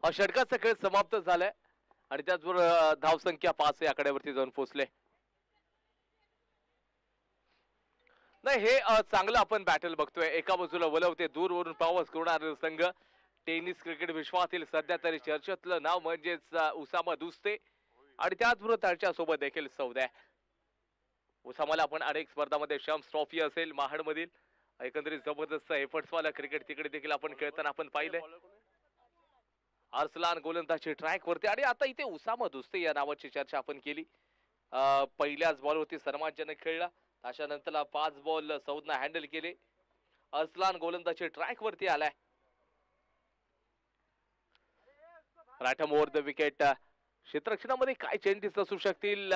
षटकाचा खेळ समाप्त झालाय आणि त्याचबरोबर धावसंख्या 5 या आकड्यावरती जाऊन पोहोचले. नाही हे चांगलं आपण बॅटल बघतोय. एका बाजूला वलवते दूरवरून प्रवास करणारा संघ टेनिस क्रिकेट विश्वातील सध्या तरी चर्चेतलं नाव म्हणजेच उसामा दुस्ते आणि त्याचबरोबर त्याच्या सोबत देखील सौद आहे. उसामाला आपण अनेक स्पर्धामध्ये शम्स ट्रॉफी असेल महाड मधील एकंदरीत जबरदस्त एफर्ट्स वाला क्रिकेट तिकडे देखील आपण खेळताना आपण पाहिलंय. अर्सलान गोलंदाजी ट्रॅक वरती आणि आता इथे उसामा दुस्ते या नावाची चर्चा आपण केली. पहिल्याच बॉलवरती सन्मानजनक खेळला. त्याच्यानंतर 5 बॉल सौदनं हँडल केले. अर्सलान गोलंदाजी ट्रॅक वरती आलाय. राठम ओव्हर द विकेट. क्षेत्ररक्षणामध्ये काय चेंजेस असू शकतील.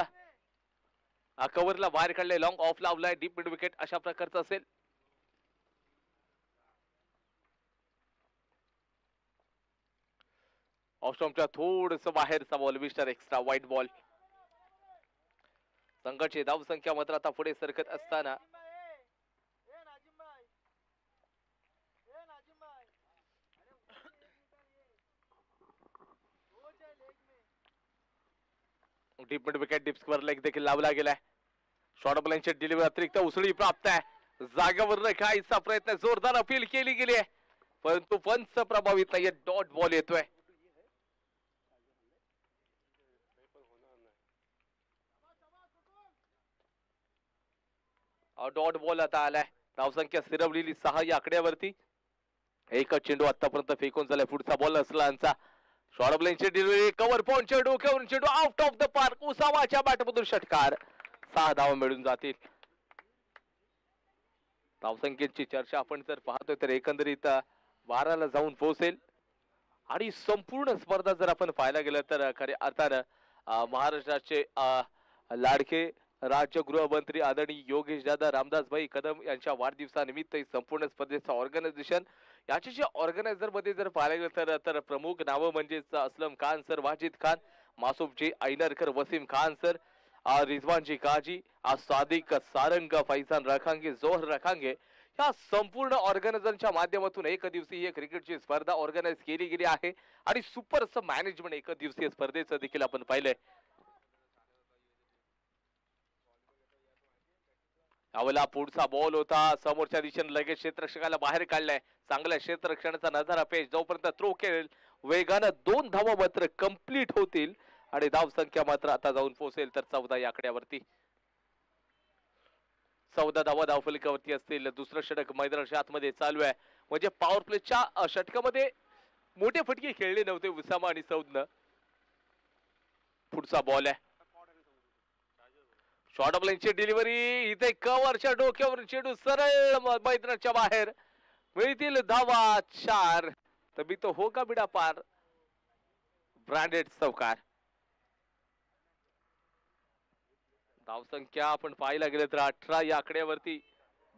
कव्हरला बाहेर काढले, लॉंग ऑफ लावलाय, डीप मिड विकेट अशा प्रकारचं असेल. ऑफस्टॉम्पच्या थोडस बाहेरचा ball, mister extra white ball. संघाची धावसंख्या मात्र आता पुढे सरकत असताना deep mid wicket, deep square leg देखील लावला गेलाय. शॉर्ट बॉलिंगची डिलिव्हरी अतिरिक्त उसळी प्राप्त आहे. जागेवर खायचा प्रयत्न, जोरदार अपील केली गेली आहे परंतु पंच प्रभावित नाहीये. डॉट बॉल येतोय. डॉट बॉल आता आलाय. धावसंख्या स्थिरवलेली 6 या आकड्यावरती. एकच चेंडू आतापर्यंत फेकून झालाय. पुढचा बॉल असलांचा. शॉर्ट बॉलिंगची डिलिव्हरी, कव्हर पॉइंटच्या डोक्यावरून चेंडू आउट ऑफ द पार्क. उसामाच्या बॅटमधून षटकार. 6 धावा मिळून जातील. धावसंख्येची चर्चा आपण जर पाहतोय तर एकंदरीत 12ला जाऊन पोहोचेल आणि संपूर्ण स्पर्धा जर आपण पाहायला गेलं तर खऱ्या अर्थानं महाराष्ट्राचे लाडके राज्य गृहमंत्री आदरणीय योगेश दादा रामदासभाई कदम यांच्या वाढदिवसानिमित्त संपूर्ण स्पर्धेचं ऑर्गनायझेशन याचे जे ऑर्गनायझर मध्ये जर पाहायला गेलं तर प्रमुख नावं म्हणजेच असलम खान सर, वाजिद खान, मासूफजी ऐनरकर, वसीम खान सर, रिजवानजी काजी, सादिक सारंग, फैजान रखांगे, जोहर रखांगे या संपूर्ण ऑर्गनायझरच्या माध्यमातून एक दिवसीय क्रिकेटची स्पर्धा ऑर्गनाइज केली गेली आहे आणि सुपर मॅनेजमेंट एक दिवसीय स्पर्धेचं देखील आपण पाहिलंय. यावेळेला पुढचा बॉल होता समोरच्या दिशेने लगेच क्षेत्ररक्षकाला बाहेर काढलाय. चांगल्या क्षेत्ररक्षणाचा नजारा पेश. जोपर्यंत थ्रो खेळेल वेगानं 2 धावा मात्र कंप्लीट होतील आणि धाव संख्या मात्र आता जाऊन पोहोचेल तर 14 या आकड्यावरती. 14 धावा धावफलकावरती असतील. दुसरं षटक मैदानाच्या आतमध्ये चालू आहे. म्हणजे पॉवर प्लेच्या षटकामध्ये मोठे फटके खेळले नव्हते उसामा आणि सौदनं. पुढचा बॉल आहे. शॉर्ट बॉलिंगची डिलिव्हरी, इथे कव्हरच्या डोक्यावर चेंडू सरळ मैदानाच्या बाहेर. मिळतील धावा 4. तभी तो होगा बिडा पार. ब्रँडेड चौकार. धावसंख्या आपण पाहायला गेलं तर 18 या आकड्यावरती.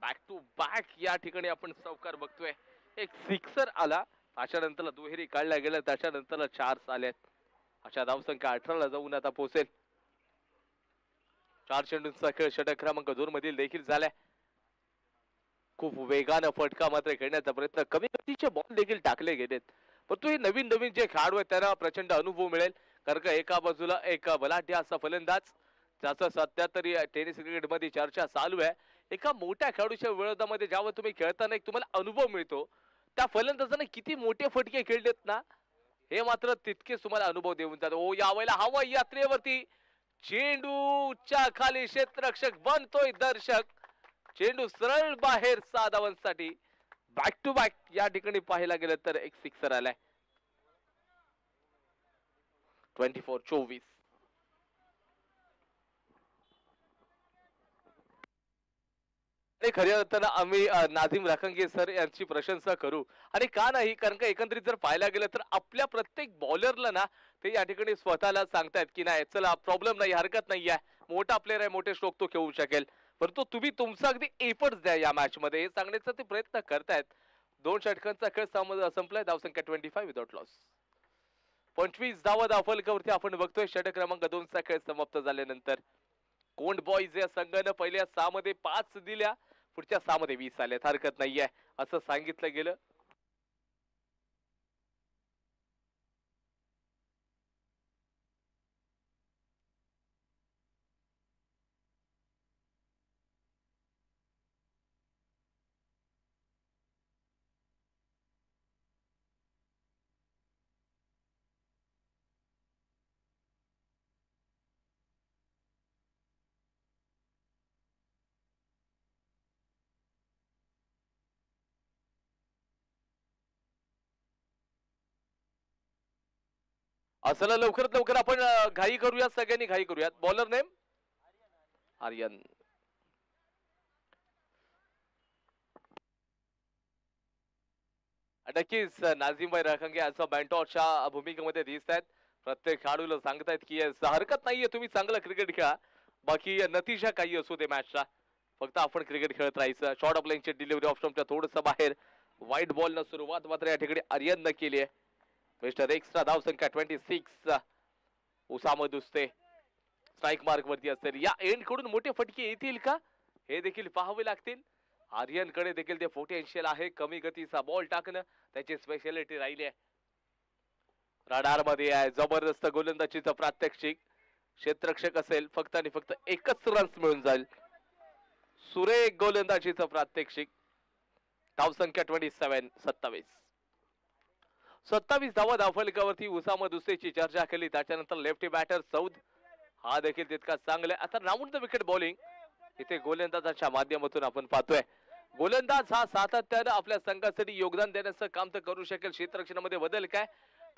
बॅक टू बॅक या ठिकाणी आपण चौकार बघतोय. एक सिक्सर आला, त्याच्यानंतर दुहेरी काढला गेला, त्याच्यानंतर 4 आल्यात. अशा धावसंख्या 18ला जाऊन आता पोहोचेल. 4 चेंडूंचा खेळ षटक क्रमांक 2 मधील देखील झालाय. खूप वेगानं फटका मात्र खेळण्याचा प्रयत्न, कमी गतीचे बॉल देखील टाकले गेलेत परंतु हे नवीन नवीन जे खेळाडू आहेत त्यांना प्रचंड अनुभव मिळेल. कारण का एका बाजूला एक बलाढ्य असा फलंदाज ज्याचं सध्या तरी टेनिस क्रिकेटमध्ये चर्चा चालू आहे. एका मोठ्या खेळाडूच्या विरोधामध्ये जेव्हा तुम्ही खेळताना एक तुम्हाला अनुभव मिळतो, त्या फलंदाजाने किती मोठे फटके खेळलेत ना हे मात्र तितकेच तुम्हाला अनुभव देऊन जातो. ओ यावेळेला हवाई यात्रेवरती चेंडूच्या खाली क्षेत्ररक्षक बनतोय दर्शक. चेंडू सरळ बाहेर 6 धावांसाठी. बॅक टू बॅक या ठिकाणी पाहायला गेलं तर एक सिक्सर आलाय. 24-24. खऱ्या अर्थानं आम्ही नाझीम रखांगे सर यांची प्रशंसा करू आणि का नाही, कारण का एकंदरीत जर पाहायला गेलं तर आपल्या प्रत्येक बॉलरला ना ते या ठिकाणी स्वतःला सांगतायत की नाही चला प्रॉब्लेम नाही, हरकत नाही आहे, मोठा प्लेअर आहे, मोठे स्ट्रोक तो खेळू शकेल, परंतु तुम्ही तुमचा अगदी एफर्ट्स द्या या मॅच मध्ये हे सांगण्याचा ते प्रयत्न करतायत. 2 षटकांचा खेळ संपलाय. धावसंख्या 25 विदाउट लॉस. 25 धावा धावफलकावरती आपण बघतोय. षटक क्रमांक 2 चा खेळ समाप्त झाल्यानंतर कोंड बॉईज या संघानं पहिल्या 6 मध्ये 5 दिल्या, पुढच्या 6 मध्ये 20 आल्यात. हरकत नाहीये असं सांगितलं गेलं. असला लवकरात लवकर आपण घाई करूयात, सगळ्यांनी घाई करूयात. Bowler name Aryan. नक्कीच नाझीमभाई रखंगे असं बँटॉच्या भूमिकेमध्ये दिसत आहेत. प्रत्येक खेळाडूला सांगतायत की हरकत नाहीये, तुम्ही चांगलं क्रिकेट खेळा, बाकी नतीजा काही असू दे मॅचचा, फक्त आपण क्रिकेट खेळत राहायचं. शॉर्ट ऑफ लाईनची डिलिव्हरी ऑफ स्टंपच्या थोडंसं बाहेर. व्हाईट बॉल न सुरुवात मात्र या ठिकाणी आर्यननं केली आहे. मिस्टर एक्स्ट्रा धाव संख्या 26. उसामा दुस्ते स्ट्राईक मार्क वरती असेल. या एंड कडून मोठे फटके येतील का हे देखील पाहावे लागतील. आर्यन कडे देखील ते पोटेन्शियल आहे. कमी गतीचा बॉल टाकणं त्याची स्पेशालिटी राहिली आहे. रडार मध्ये आहे जबरदस्त गोलंदाजीचं प्रात्यक्षिक. क्षेत्ररक्षक असेल फक्त आणि फक्त एकच रन्स मिळून जाईल. सुरेख गोलंदाजीचं प्रात्यक्षिक. धाव संख्या 27. 27 धावा धावफलकावरती. उसामा दुस्तेची चर्चा केली, त्याच्यानंतर लेफ्टी बॅटर सौद हा देखील तितका चांगला. आता राऊंड द विकेट बॉलिंग इथे गोलंदाजाच्या माध्यमातून आपण पाहतोय. गोलंदाज हा सातत्यानं आपल्या संघासाठी योगदान देण्याचं काम तर करू शकेल. क्षेत्ररक्षणामध्ये बदल काय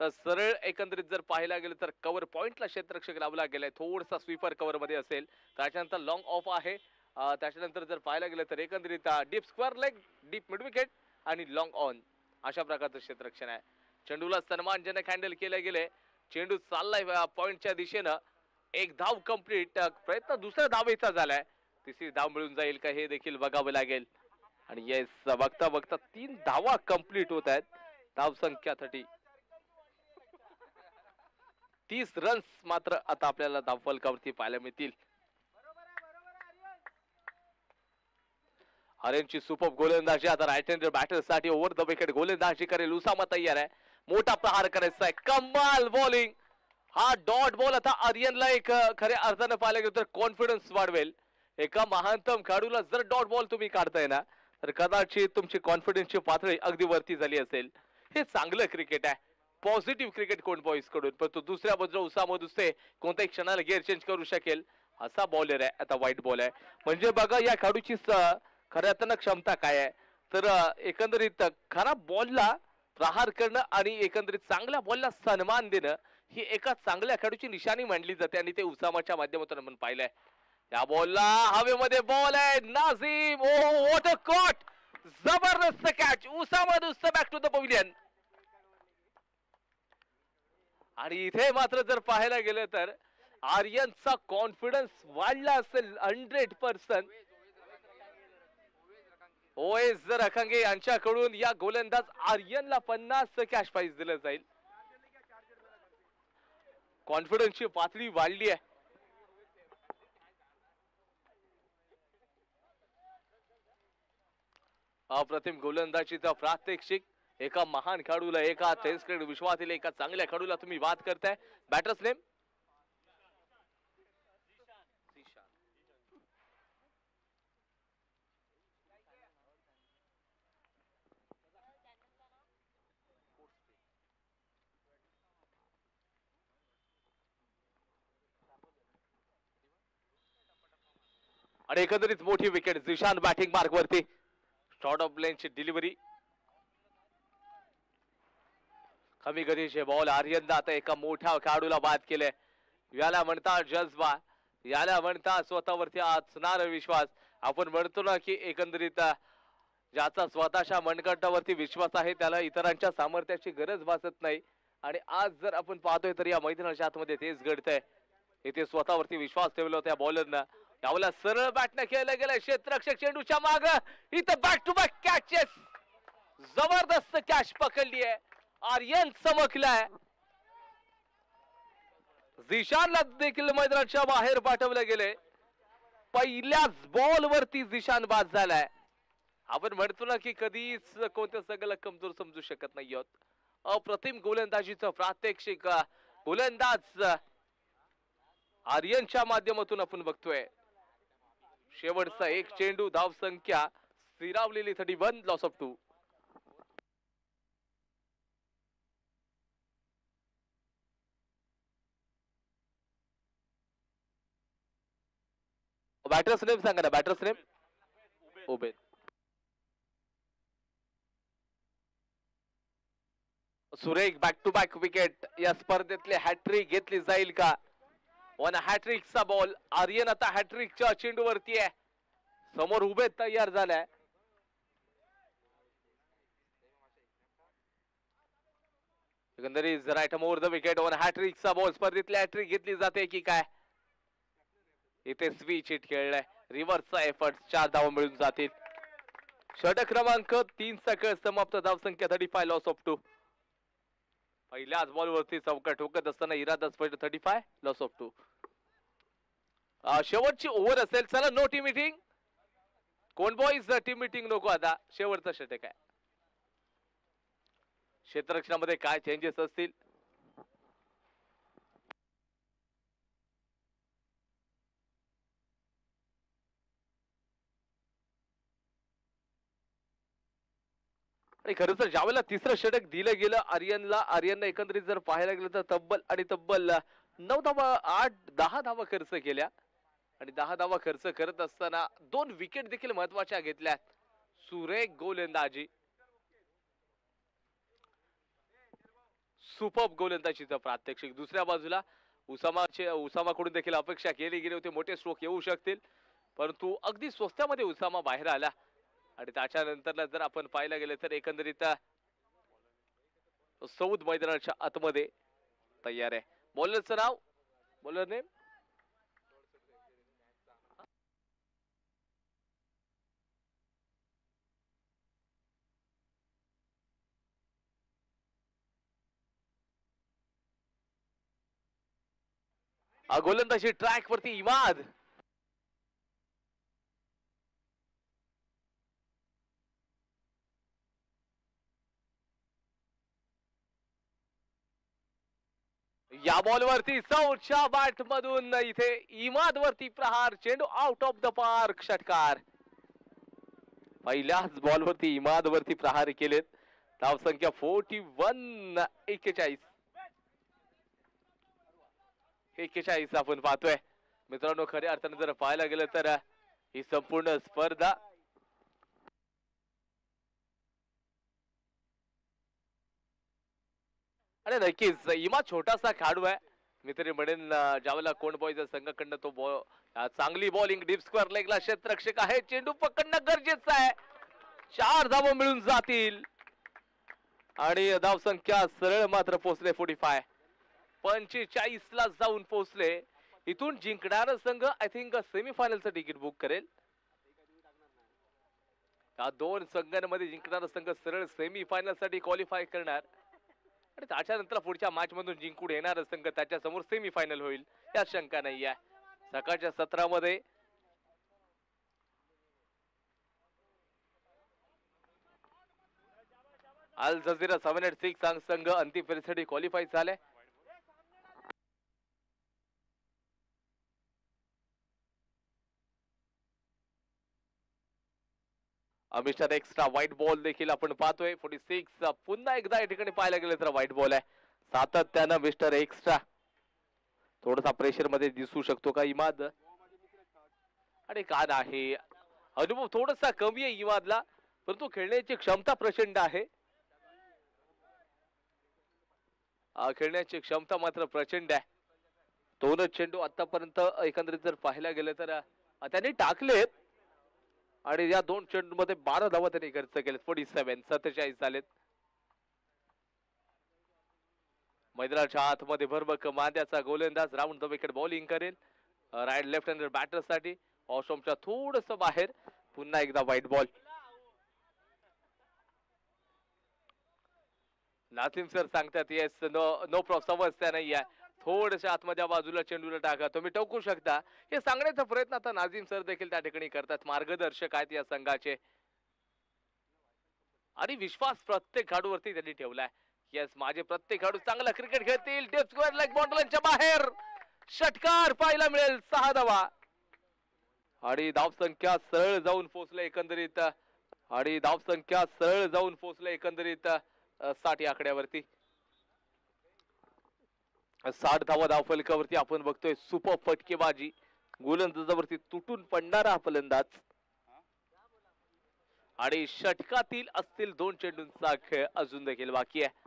तर सरळ एकंदरीत जर पाहायला गेलं तर कव्हर पॉइंटला क्षेत्ररक्षक लावला गेलाय. थोडासा स्वीपर कव्हर मध्ये असेल, त्याच्यानंतर लॉंग ऑफ आहे. त्याच्यानंतर जर पाहायला गेलं तर एकंदरीत deep square leg, deep mid wicket आणि लॉंग ऑन अशा प्रकारचं क्षेत्ररक्षण आहे. चेंडूला सन्मानजनक हँडल केले गेले. चेंडू चाललाय पॉइंटच्या दिशेनं. एक धाव कंप्लीट. प्रयत्न दुसऱ्या धावेचा झालाय. तिसरी धाव मिळून जाईल का हे देखील बघावं लागेल. आणि येस बघता बघता 3 धावा कंप्लीट होत आहेत. धाव संख्या 30 रन्स मात्र आता आपल्याला धावफलकावरती पाहायला मिळतील. आर्यनची सुपर गोलंदाजी. आता राईट हँडर बॅटर साठी ओव्हर द विकेट गोलंदाजी करेल. उसामा तयार आहे. मोठा प्रहार करायचा आहे. कमाल बॉलिंग. हा डॉट बॉल आता आर्यनला एक खऱ्या अर्थानं पाहायला गेलं तर कॉन्फिडन्स वाढवेल. एका महानतम खेळाडूला जर डॉट बॉल तुम्ही काढताय ना तर कदाचित तुमची कॉन्फिडन्सची पातळी अगदी वरती झाली असेल. हे चांगलं क्रिकेट आहे, पॉझिटिव्ह क्रिकेट कोण बॉईज कडून. पण तो दुसऱ्या बाजूला उसामा दुसरे कोणत्याही क्षणाला गिअर चेंज करू शकेल असा बॉलर आहे. आता व्हाईट बॉल आहे म्हणजे बघा या खेळाडूची खऱ्या अर्थानं क्षमता काय आहे. तर एकंदरीत खराब बॉलला प्रहार करणं आणि एकंदरीत चांगल्या बॉलला सन्मान देणं ही एका चांगल्या खेळाडूची निशाणी मानली जाते आणि ते उसामाच्या माध्यमातून आपण पाहिलंय. या बॉलला हवेमध्ये बॉल आहे. Nazim oh what a caught. जबरदस्त कॅच. उसामा दुस्ते बॅक टू द पवेलियन. आणि इथे मात्र जर पाहायला गेलं तर आर्यनचा कॉन्फिडन्स वाढला असेल 100%. ओएस रखंगे यांच्याकडून या गोलंदाज आर्यनला 50 कॅश प्राइज दिलं जाईल. कॉन्फिडन्सची पातळी वाढली आहे. अप्रतिम गोलंदाजीचा प्रात्यक्षिक. एका महान खेळाडूला, एका टेस्ट क्रिकेट विश्वातील एका चांगल्या खेळाडूला तुम्ही बात करताय. बॅटर्स नेम आणि एकंदरीत मोठी विकेट. झिशान बॅटिंग मार्क वरती. शॉर्ट ऑफ लाईनची डिलिव्हरी. कमी गतीचे बॉल. आर्यनला आता एका मोठ्या खेळाडूला बाद केले. याला म्हणतात जज्बा, याला म्हणतात स्वतःवरती असणारा विश्वास. आपण म्हणतो ना की एकंदरीत ज्याचा स्वतःच्या मनगटावरती विश्वास आहे त्याला इतरांच्या सामर्थ्याची गरज भासत नाही. आणि आज जर आपण पाहतोय तर या मैदानाच्या आतमध्ये तेच घडतंय. इथे स्वतःवरती विश्वास ठेवला होता बॉलरनं. यावला सरळ बॅटनं केलं गेलं. क्षेत्ररक्षक चेंडूच्या माग. इथं बॅक टू बॅक कॅचेस. जबरदस्त कॅच पकडली आहे. आर्यन चमकलाय. झिशानला देखील मैदानाच्या बाहेर पाठवले गेले. पहिल्याच बॉल वरती झिशान बाद झालाय. आपण म्हणतो ना की कधीच कोणत्या सगळ्याला कमजोर समजू शकत नाही आहोत. अप्रतिम गोलंदाजीचं प्रात्यक्षिक गोलंदाज आर्यनच्या माध्यमातून आपण बघतोय. शेवटचा एक चेंडू. धाव संख्या स्थिरावलेली 31. Loss of 2. बॅटर्स नेम सांगा ना. Batters name Ubed. सुरेख बॅक टू बॅक विकेट या स्पर्धेतले हॅट्रिक घेतली जाईल का? वन हॅट्रिकचा बॉल. आर्यन आता हॅट्रिकच्या चेंडूवरती आहे, समोर उभे तयार झालाय. एकंदरीत right more the wicket. One हॅट्रिकचा बॉल. स्पर्धेतली हॅट्रिक घेतली जाते की काय? इथे स्विच हिट खेळलाय, रिव्हर्सचा एफर्ट. 4 धावा मिळून जातील. षटक क्रमांक 3 चा समाप्त. धावसंख्या 35, लॉस ऑफ 2. पहिल्याच बॉलवरती चौका ठोकत असताना इरादा स्पष्ट. 35, लॉस ऑफ 2. शेवटची ओव्हर असेल. चला नो टीम मीटिंग. कोण बॉईज टीम मीटिंग नको आता. शेवटचा षटक आहे. क्षेत्ररक्षणामध्ये काय चेंजेस असतील? आणि खरं तर ज्यावेळेला तिसरं षटक दिलं गेलं आर्यनने एकंदरीत जर पाहायला गेलं तर तब्बल 9 धावा 8-10 धावा खर्च केल्या. आणि 10 धावा खर्च करत असताना 2 विकेट देखील महत्वाच्या घेतल्या. सुरेख गोलंदाजी, सुपर्ब गोलंदाजीचं प्रात्यक्षिक. दुसऱ्या बाजूला उसामाकडून देखील अपेक्षा केली गेली होती मोठे स्ट्रोक येऊ शकतील, परंतु अगदी स्वस्तामध्ये उसामा बाहेर आला. आणि त्याच्यानंतर जर आपण पाहायला गेलं तर एकंदरीत सौद मैदानाच्या आतमध्ये तयार आहे. बॉलरचं नाव, बॉलर नेम गोलंदाजी ट्रॅक वरती इमाद. या बॉलवरती सौदच्या बॅट मधून इथे इमाद वरती प्रहार. चेंडू आउट ऑफ द पार्क. षटकार. पहिल्याच बॉलवरती इमाद वरती प्रहार केलेत. धावसंख्या 41. 41 आपण पाहतोय मित्रांनो. खऱ्या अर्थाने जर पाहायला गेलं तर ही संपूर्ण स्पर्धा आणि नक्कीच इमा छोटासा खेळाडू आहे. मी तरी म्हणेन ज्यावेळेला कोण बॉयचा संघाकडनं तो चांगली बॉलिंग डीप स्क्वेअर लेगला क्षेत्ररक्षक आहे. चेंडू पकडणं गरजेचं आहे. 4 धावा मिळून जातील आणि धावसंख्या सरळ मात्र पोहोचले 45. 45 ला जाऊन पोहोचले. इथून जिंकणारा संघ आय थिंक सेमीफायनलचं तिकीट बुक करेल. या 2 संघांमध्ये जिंकणारा संघ सरळ सेमीफायनल साठी क्वालिफाय करणार आणि त्याच्यानंतर पुढच्या मॅच मधून जिंकून येणारा संघ त्याच्या समोर सेमीफायनल होईल, यात शंका नाही आहे. सकाळच्या सत्रामध्ये अल जझीरा 786 संघ अंतिम फेरीसाठी क्वालिफाय झाले. मिस्टर एक्स्ट्रा व्हाईट बॉल देखील आपण पाहतोय. 46 पुन्हा एकदा या ठिकाणी पाहायला गेलं तर व्हाईट बॉल आहे. सातत्यानं मिस्टर एक्स्ट्रा थोडासा प्रेशर मध्ये दिसू शकतो का इमाद? आणि का नाही, अनुभव थोडासा कमी आहे इमादला, परंतु खेळण्याची क्षमता प्रचंड आहे. खेळण्याची क्षमता मात्र प्रचंड आहे. 2 चेंडू आतापर्यंत एकंदरीत जर पाहायला गेलं तर त्यांनी टाकलेत आणि या 2 चेंडू मध्ये 12 धावा त्यांनी खर्च केलेत. 47 झालेत. मैदानाच्या आतमध्ये भरभक मांद्याचा गोलंदाज राऊंड द विकेट बॉलिंग करेल राईट लेफ्ट हँडर बॅटर साठी. ऑस्ट्रोमच्या थोडस बाहेर. पुन्हा एकदा व्हाईट बॉल. नासिम सर सांगतात येस नो समस्या नाही आहे, थोडस आतमध्ये बाजूला चेंडूला टाका, तुम्ही टोकू शकता. हे सांगण्याचा प्रयत्न आता नाझीम सर देखील त्या ठिकाणी करतात. मार्गदर्शक आहेत या संघाचे आणि विश्वास प्रत्येक खेळाडूवरती त्यांनी ठेवलाय. येस, माझे प्रत्येक खेळाडू चांगला क्रिकेट खेळतील. डेप स्क्वेअर लेग बाउंड्रीच्या बाहेर षटकार पाहायला मिळेल. 6 धावा आणि धावसंख्या सरळ जाऊन पोहोचले एकंदरीत. आणि धावसंख्या सरळ जाऊन पोहोचले एकंदरीत 60 आकड्यावरती. 60 धावा धावफलकावरती आपण बघतोय. सुपर फटकेबाजी, गोलंदाजावरती तुटून पडणारा फलंदाज आणि षटकातील असतील 2 चेंडूंचा खेळ अजून देखील बाकी आहे.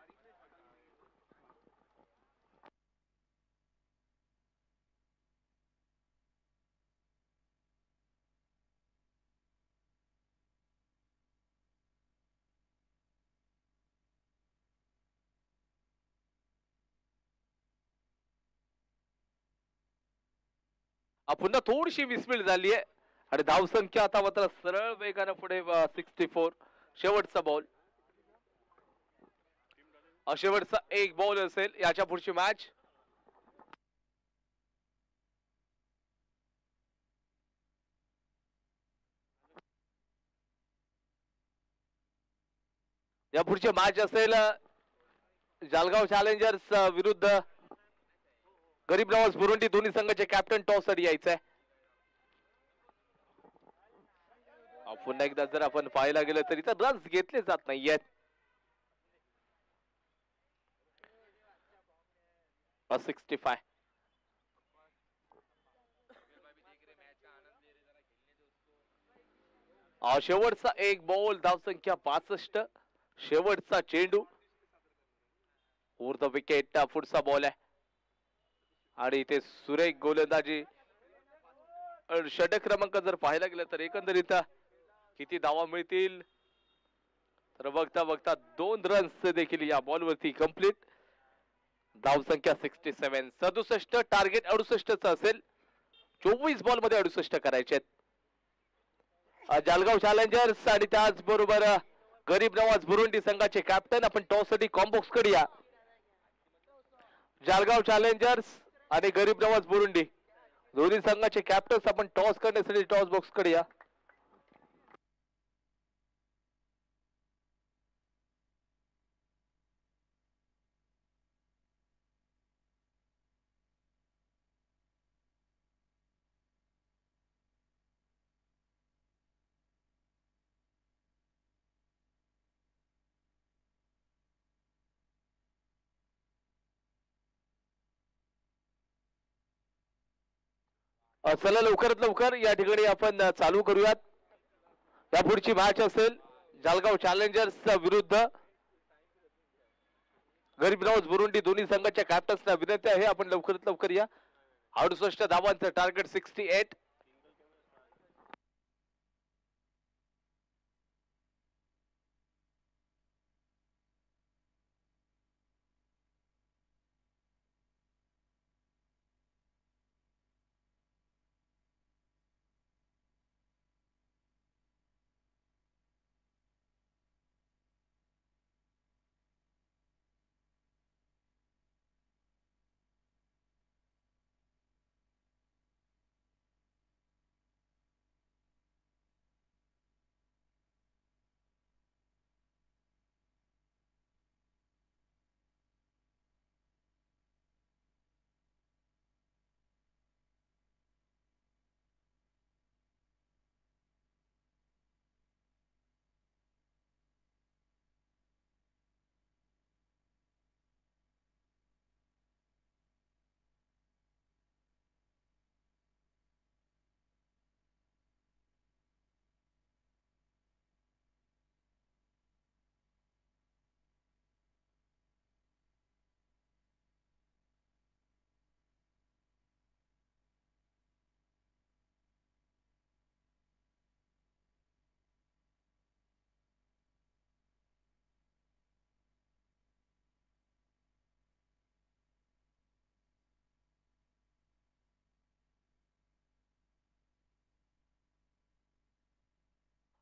पुन्हा थोडीशी मिसमिल झाली आहे आणि धावसंख्या आता मात्र सरळ वेगानं पुढे 64. शेवटचा बॉल, शेवटचा एक बॉल असेल याच्या पुढची मॅच. या पुढची मॅच असेल जालगाव चॅलेंजर्स विरुद्ध गरीब नवाज बुरुंडी. दोन्ही संघाचे कॅप्टन टॉस साठी यायचंय. पुन्हा एकदा जर आपण पाहायला गेलं तरी तर रन्स घेतले जात नाहीयेत. 65. शेवटचा एक बॉल, धावसंख्या 65. शेवटचा चेंडू ओव्हर द विकेट. पुढचा बॉल आहे आणि इथे सुरेख गोलंदाजी. षटक क्रमांक जर पाहायला गेलं तर एकंदरीत किती धावा मिळतील तर बघता बघता 2 रन्स देखील या बॉलवरती कंप्लीट. धावसंख्या 67. 67 टार्गेट 68च असेल. 24 बॉल मध्ये 68 करायचे आहेत. जालगाव चॅलेंजर्स आणि त्याचबरोबर गरीब नवाज बुरुंडी संघाचे कॅप्टन. आपण टॉस साठी कॉम्बॉक्स कडे या. जालगाव चॅलेंजर्स आणि गरीब नवाज बुरुंडी दोन्ही संघाचे कॅप्टन्स आपण टॉस करण्यासाठी टॉस बॉक्स कडे या. चला लवकरात लवकर या ठिकाणी आपण चालू करूयात. या पुढची मॅच असेल जालगाव चॅलेंजर्स विरुद्ध गरीब नवाज बुरुंडी. दोन्ही संघाच्या कॅप्टन्सना विनंती आहे आपण लवकरात लवकर या. 68 धावांचं टार्गेट 68.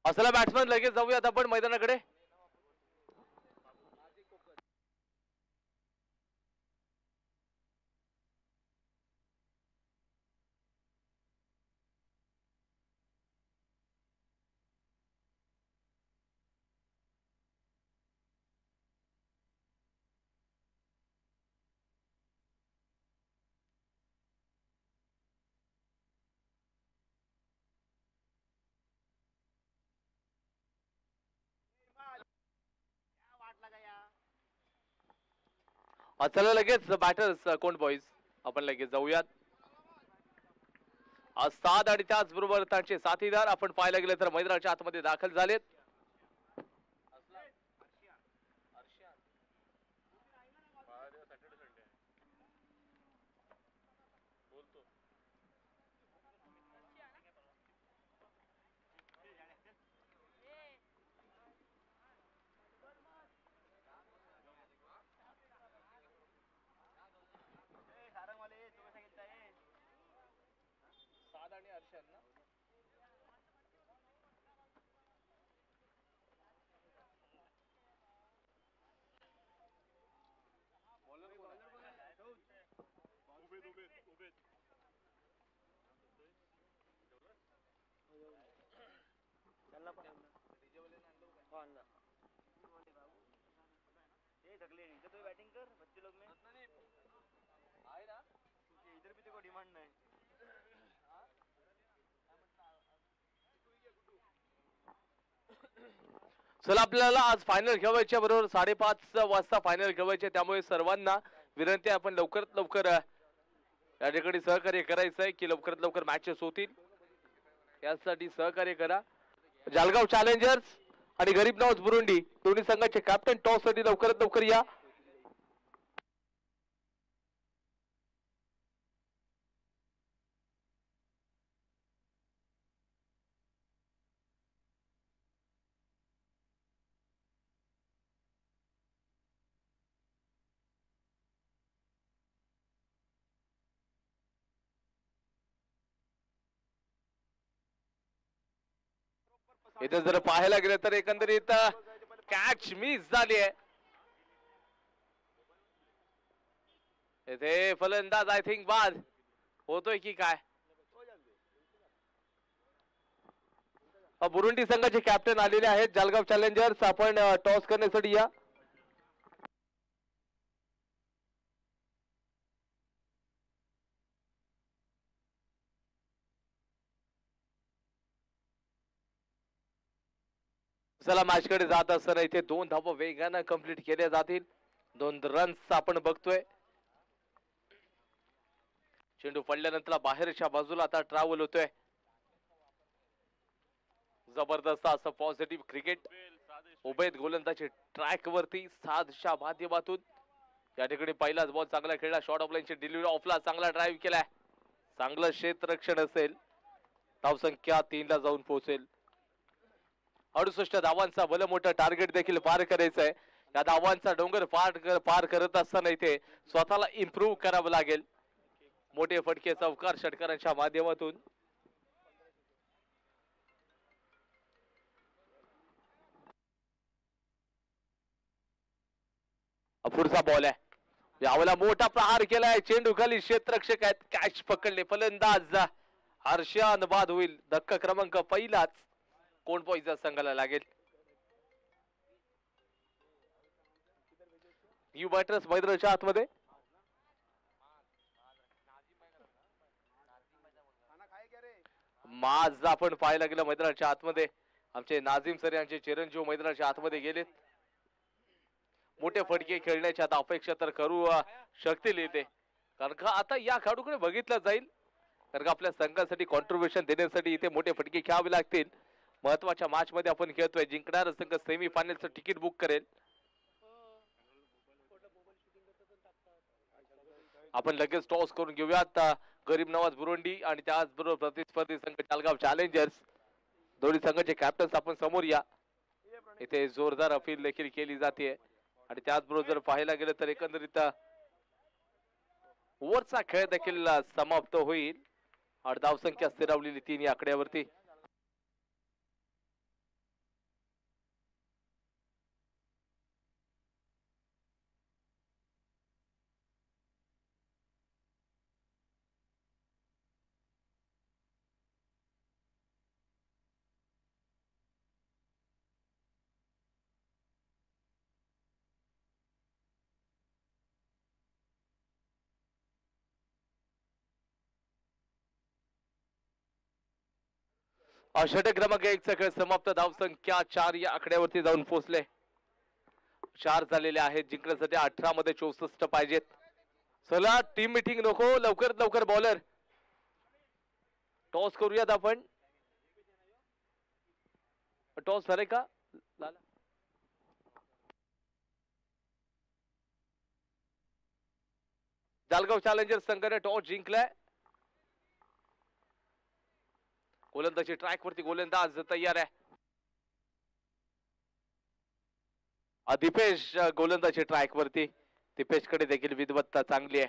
असला बॅट्समन लगेच जाऊयात आपण मैदानाकडे. चला लगेच बॅटर्स कोण बॉईज आपण लगेच जाऊयात. आज 7 आणि त्याचबरोबर त्यांचे साथीदार आपण पाहायला गेले तर मैदानाच्या आतमध्ये दाखल झालेत. चला आपल्याला आज फायनल खेळवायच्या बरोबर 5:30 वाजता फायनल खेळवायचे, त्यामुळे सर्वांना विनंती आहे आपण लवकरात लवकर या ठिकाणी सहकार्य करायचं आहे की लवकरात लवकर मॅचेस होतील, यासाठी सहकार्य करा. जालगाव चॅलेंजर्स आणि गरीब नवाज बुरुंडी दोन्ही संघाचे कॅप्टन टॉस साठी लवकरात लवकर या. इथे जर पाहायला गेलं तर एकंदरीत कॅच मिस झाली आहे. इथे फलंदाज आय थिंक बाद होतोय की काय. बुरुंडी संघाचे कॅप्टन आलेले आहेत. जालगाव चॅलेंजर्स आपण टॉस करण्यासाठी या. चला मॅच कडे जात असताना इथे 2 धावा वेगानं कंप्लीट केल्या जातील. 2 रन्स आपण बघतोय. चेंडू पडल्यानंतर बाहेरच्या बाजूला आता ट्रॅव्हल होतोय. जबरदस्त असं पॉझिटिव्ह क्रिकेट. उभेत गोलंदाजी ट्रॅक वरती साधच्या माध्यमातून या ठिकाणी पहिलाच बॉल चांगला खेळला. शॉर्ट ऑफ लाईनची डिलिव्हरी ऑफला चांगला ड्राईव्ह केलाय. चांगलं क्षेत्ररक्षण असेल. धावसंख्या 3 ला जाऊन पोहोचेल. 68 धावांचा भलं मोठं टार्गेट देखील पार करायचं आहे. या धावांचा डोंगर पार करत असताना इथे स्वतःला इम्प्रूव्ह करावं लागेल. मोठे फटके चौकार षटकारांच्या माध्यमातून. पुढचा बॉल आहे. यावेळेला मोठा प्रहार केलाय. चेंडू खाली क्षेत्ररक्षक आहेत. कॅच पकडले. फलंदाज हर्षान बाद होईल. धक्का क्रमांक पहिलाच कोणपोईच्या संघाला लागेल. न्यू बॅटर्स मैदानाच्या आतमध्ये. माज आपण पाहायला गेलं मैदानाच्या आतमध्ये. आमचे नाझीम सर यांचे चिरंजीव मैदानाच्या आतमध्ये गेलेत. मोठे फटके खेळण्याची आता अपेक्षा तर करू शकतील इथे, कारण का आता या खेळाडूकडे बघितलं जाईल, कारण का आपल्या संघासाठी कॉन्ट्रीब्युशन देण्यासाठी इथे मोठे फटके खेळावे लागतील. महत्वाच्या मॅच मध्ये आपण खेळतोय. जिंकणारा संघ सेमी फायनलचं तिकीट बुक करेल. आपण लगेच टॉस करून घेऊयात. गरीब नवाज बुरुंडी आणि त्याचबरोबर प्रतिस्पर्धी संघ जालगाव चॅलेंजर्स दोन्ही संघाचे कॅप्टन्स आपण समोर या. इथे जोरदार अपील देखील केली जाते. आणि त्याचबरोबर जर पाहायला गेलं तर एकंदरीत ओव्हरचा खेळ देखील समाप्त होईल. आणि धावसंख्या स्थिरावलेली 3 या आकड्यावरती. षटक क्रमांक 1 चा खेळ समाप्त. धावसंख्या 4 या आकड्यावरती जाऊन पोहोचले. 4 झालेले आहेत. जिंकण्यासाठी 18 मध्ये 64 पाहिजेत. चला टीम मीटिंग नको, लवकरात लवकर बॉलर टॉस करूयात आपण. टॉस झाले का? जालगाव चॅलेंजर्स संघाने टॉस जिंकलाय. गोलंदाजी ट्रॅक वरती गोलंदाज तयार आहे. दीपेश गोलंदाजी ट्रॅक वरती. दीपेश कडे देखील विद्वत्ता चांगली आहे.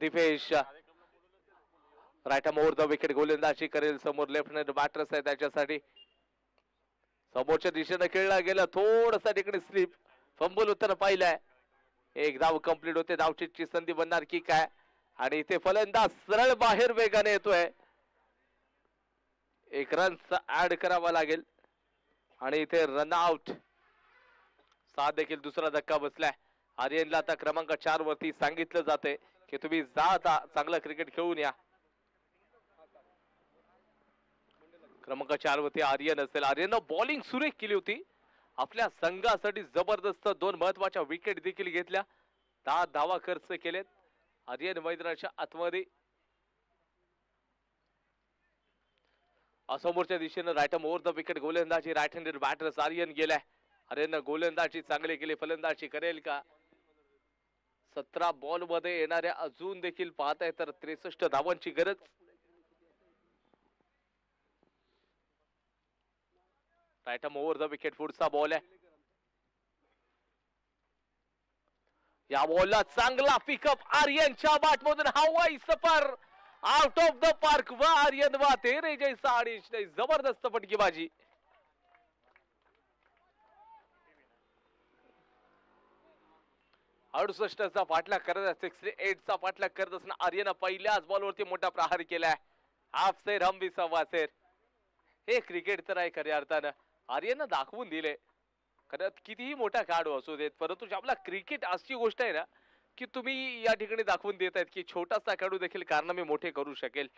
Dipesh right arm over the wicket गोलंदाजी करेल. समोर लेफ्ट हँड बॅटर्स आहे त्याच्यासाठी. समोरच्या दिशेने खेळला गेला. थोडासा तिकडे स्लिप फंबल उत्तर पाहिलाय. एक धाव कंप्लीट होते. धावचीची संधी बनणार की काय. आणि इथे फलंदाज सरळ बाहेर वेगाने येतोय. एक रन ऍड करावा लागेल आणि इथे रन आउट. साथ देखील दुसरा धक्का बसलाय. आर्यनला आता क्रमांक 4 वरती सांगितलं जाते की तुम्ही जा आता चांगलं क्रिकेट खेळून या. क्रमांक 4 वरती आर्यन असेल. आर्यननं बॉलिंग सुरेख केली होती. आपल्या संघासाठी जबरदस्त 2 महत्वाच्या विकेट देखील घेतल्या. 10 धावा खर्च केलेत. आर्यन मैदानाच्या आतमध्ये समोरच्या दिशेनं right arm over the wicket गोलंदाजी राईट हँडेड बॅटर आर्यन गेलाय. आर्यन गोलंदाजी चांगली केली. फलंदाजी करेल का. 17 बॉल मध्ये येणाऱ्या अजून देखील पाहताय तर 63 धावांची गरज. Right arm over the wicket पुढचा बॉल आहे. या बॉलला चांगला पिकअप आर्यनच्या बॅटमधून हवाई सफर आउट ऑफ द पार्क. व आर्यन वा तेरे जैसा आणि जबरदस्त फटकेबाजी. चा पाठलाग करत 68 चा पाठलाग करत असताना आर्यन पहिल्याच बॉलवरती मोठा प्रहार केलाय. हाफ सेर हम भी सव्वा सेर. हे क्रिकेट तर आहे खऱ्या अर्थानं. आर्यन दाखवून दिले. खरंच कितीही मोठा खेळाडू असू देत परंतु आपला क्रिकेट अशी गोष्ट आहे ना की तुम्ही या ठिकाणी दाखवून देत आहेत की छोटासा खेळाडू देखील कारनामे मोठे करू शकेल.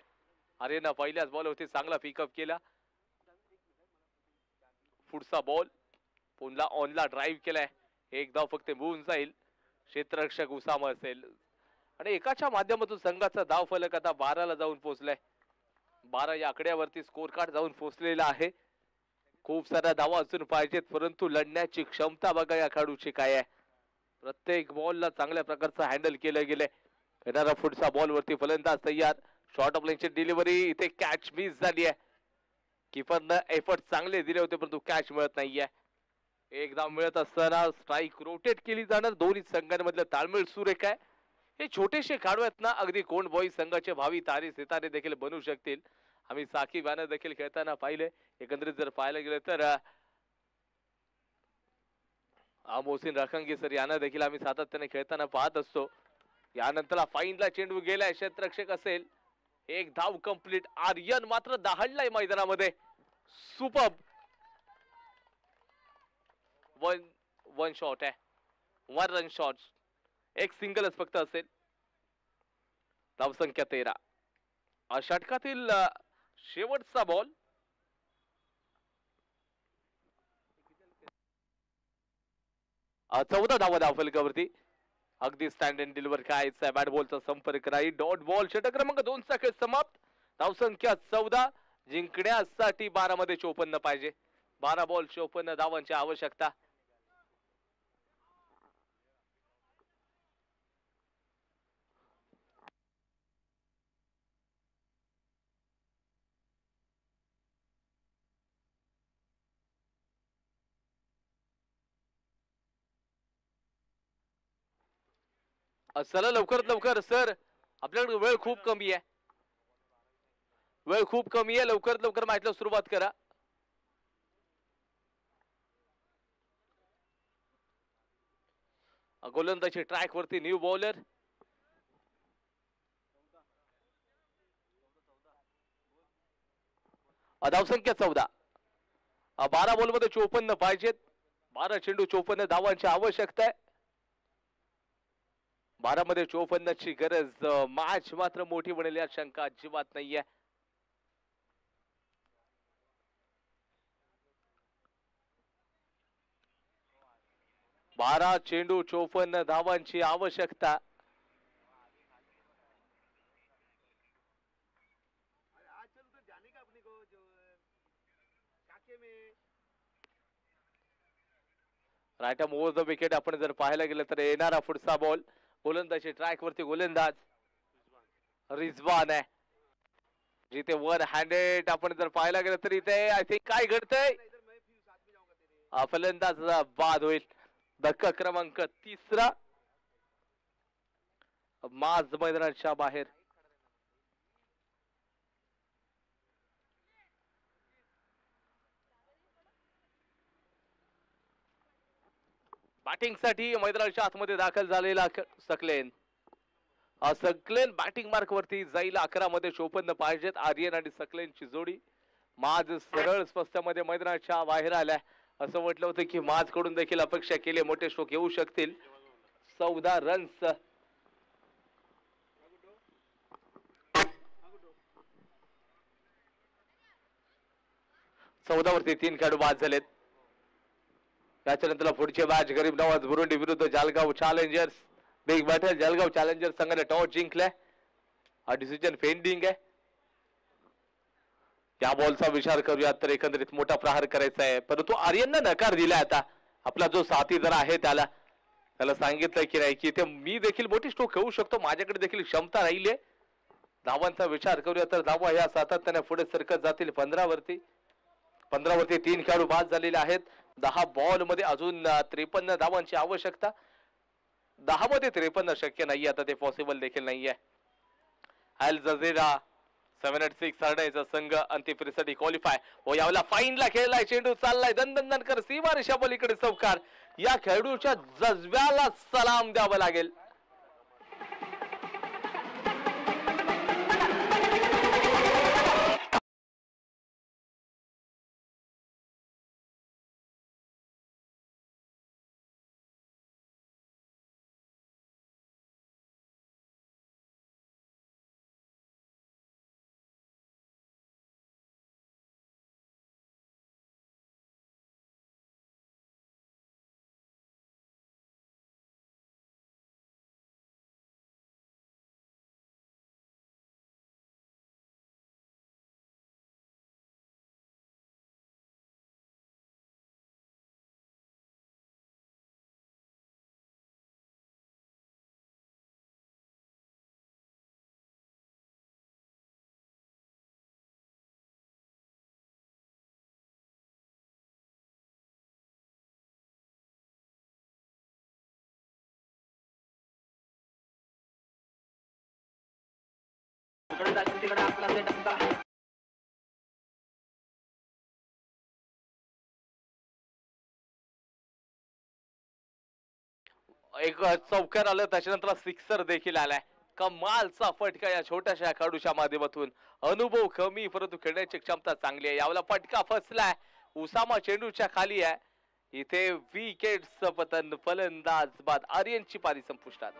आर्यन पहिल्याच बॉलवरती चांगला पिकअप केला. पुढचा बॉल पुन्हा ऑनला ड्राईव्ह केलाय. एक धाव फक्त होऊन जाईल. क्षेत्ररक्षक उसामा असेल आणि एकाच्या माध्यमातून संघाचा धाव फलक आता 12 जाऊन पोहोचलाय. 12 या आकड्यावरती स्कोर कार्ड जाऊन पोहोचलेला आहे. खूप साऱ्या धावा अजून पाहिजेत परंतु लढण्याची क्षमता बघा या खेळाडूची काय आहे. प्रत्येक बॉलला चांगल्या प्रकारचं हँडल केलं गेलंय. येणारा पुढचा बॉल वरती फलंदाज तयार. शॉर्ट ऑफ लाईनची डिलिव्हरी इथे कॅच मिस झाली आहे. किपरनं एफर्ट चांगले दिले होते परंतु कॅच मिळत नाहीये. एक धाव मिळत असताना स्ट्राईक रोटेट केली जाणार. दोन्ही संघांमधलं ताळमेळ सुरेख आहे. हे छोटेसे खेळाडू आहेत ना अगदी कोण बॉय संघाचे भावी तारे सितारे देखील बनू शकतील. आम्ही साकिब यानं देखील खेळताना पाहिले. एकंदरीत जर पाहायला गेलं तर मोहसिन रखंगी सर यांना देखील आम्ही सातत्याने खेळताना पाहत असतो. यानंतर फाईनला चेंडू गेलाय. क्षेत्ररक्षक असेल. एक धाव कंप्लीट. आर्यन मात्र दहाडलाय मैदानामध्ये. सुपर वन शॉट आहे. 1 रन शॉट. एक सिंगलच फक्त असेल. धावसंख्या 13. षटकातील शेवटचा बॉल. चौदा धावा धावफलकावरती. अगदी स्टँड अँड डिलिव्हर करायचा. बॅट बॉलचा संपर्क नाही. Dot ball. षटक क्रमांक 2 चा खेळ समाप्त. धावसंख्या 14. जिंकण्यासाठी 12 मध्ये 54 पाहिजे. 12 बॉल 54 धावांची आवश्यकता. चला लवकरात लवकर सर आपल्याकडे वेळ खूप कमी आहे. वेळ खूप कमी आहे. लवकरात लवकर मॅचला सुरुवात करा. गोलंदाजी ट्रॅक वरती न्यू बॉलर. धावसंख्या 14. 12 बॉल मध्ये 54 पाहिजेत. 12 चेंडू 54 धावांची आवश्यकता आहे. 12 मध्ये 54 ची गरज. मॅच मात्र मोठी बनेल यात शंका अजिबात नाहीये. बारा चेंडू 54 धावांची आवश्यकता. Right arm over the wicket आपण जर पाहायला गेलं तर येणारा पुढचा बॉल. गोलंदाजी ट्रॅक वरती गोलंदाज रिजवान आहे. जिथे 1 हँडेड आपण जर पाहायला गेलं तर इथे आय थिंक काय घडतंय. फलंदाज बाद होईल. धक्का क्रमांक 3. माज मैदानाच्या बाहेर. बॅटिंग साठी मैदानाच्या आतमध्ये दाखल झालेला सकलेन. सकलेन बॅटिंग मार्क वरती जाईल. 11 मध्ये 54 पाहिजेत. आर्यन आणि सकलेनची जोडी. माज सरळ स्पष्ट मध्ये मैदानाच्या बाहेर आलाय. असं म्हटलं होतं की माज कडून देखील अपेक्षा केली मोठे स्ट्रोक येऊ शकतील. 14 रन्स. वरती 3 खेळाडू बाद झालेत. त्याच्यानंतर पुढचे मॅच गरीब नवाज बुरुंडी विरुद्ध Jalgaon challengers. Big battle. Jalgaon challengers संघाने टॉस जिंकलाय. हा डिसिजन पेंडिंग आहे. त्या बॉलचा विचार करूयात तर एकंदरीत मोठा प्रहार करायचा आहे, परंतु आर्यनने नकार दिलाय. आता आपला जो साथीदार आहे त्याला सांगितलं की नाही की ते मी देखील मोठी स्ट्रोक खेळू शकतो, माझ्याकडे देखील क्षमता राहिली आहे. धावांचा विचार करूया तर धावा ह्या सातत्याने पुढे सरकत जातील. 15 वरती 3 खेळाडू बाद झालेले आहेत. 10 बॉल मध्ये अजून 53 धावांची आवश्यकता. 10 मध्ये 53 शक्य नाहीये. आता ते पॉसिबल देखील नाहीये. अल जझीरा 786 हरण्याचा संघ अंतिम फेरीसाठी क्वालिफाय. व यावेळेला फाईनला खेळलाय. चेंडू चाललाय दणदणकर सीमारेषा पलीकडे चौकार. या खेळाडूच्या जज्ब्याला सलाम द्यावा लागेल. एक चौकार आलं, त्याच्यानंतर सिक्सर देखील आलाय. कमालचा फटका या छोट्याशा खेळाडूच्या माध्यमातून. अनुभव कमी परंतु खेळण्याची क्षमता चांगली आहे. यावेळेला फटका फसलाय. उसामा चेंडूच्या खाली आहे. इथे विकेटचं पतन. फलंदाज बाद. आर्यनची पारी संपुष्टात.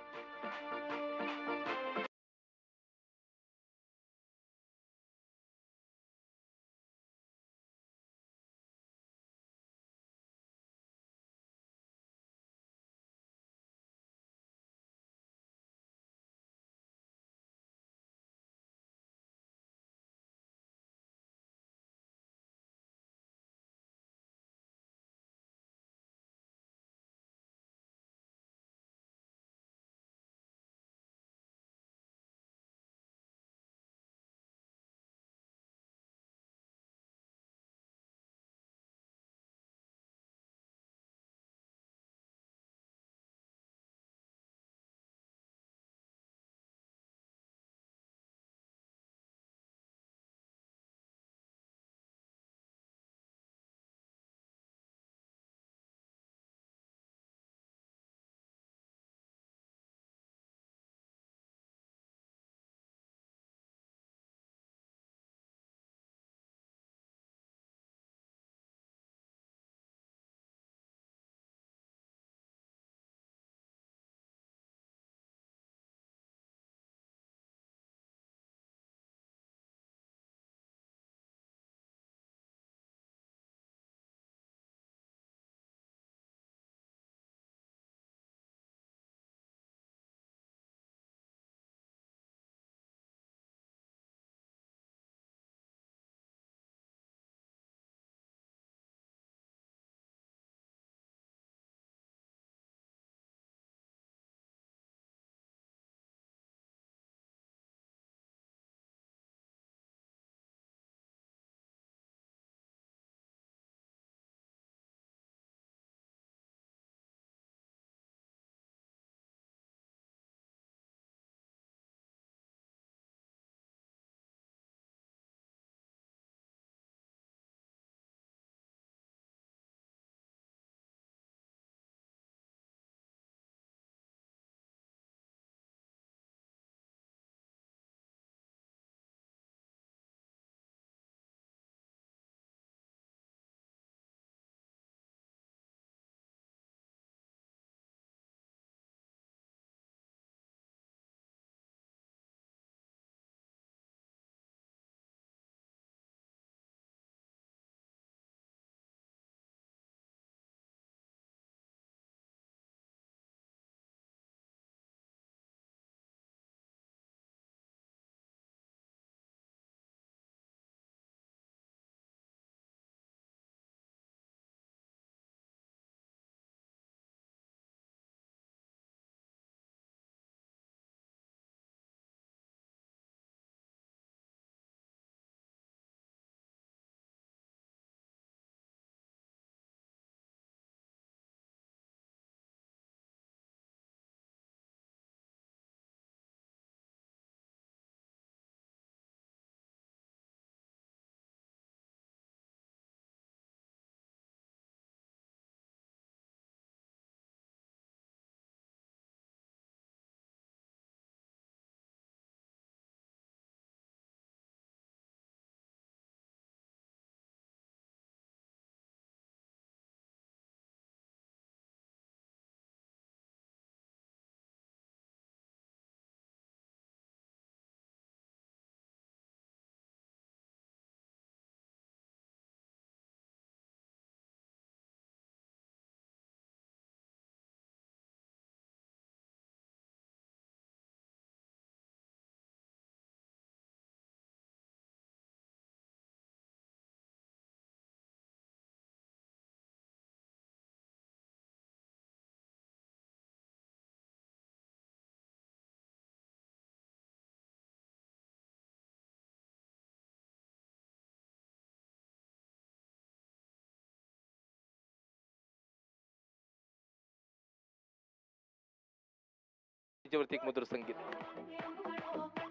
स्टेजवरती एक मधुर संगीत.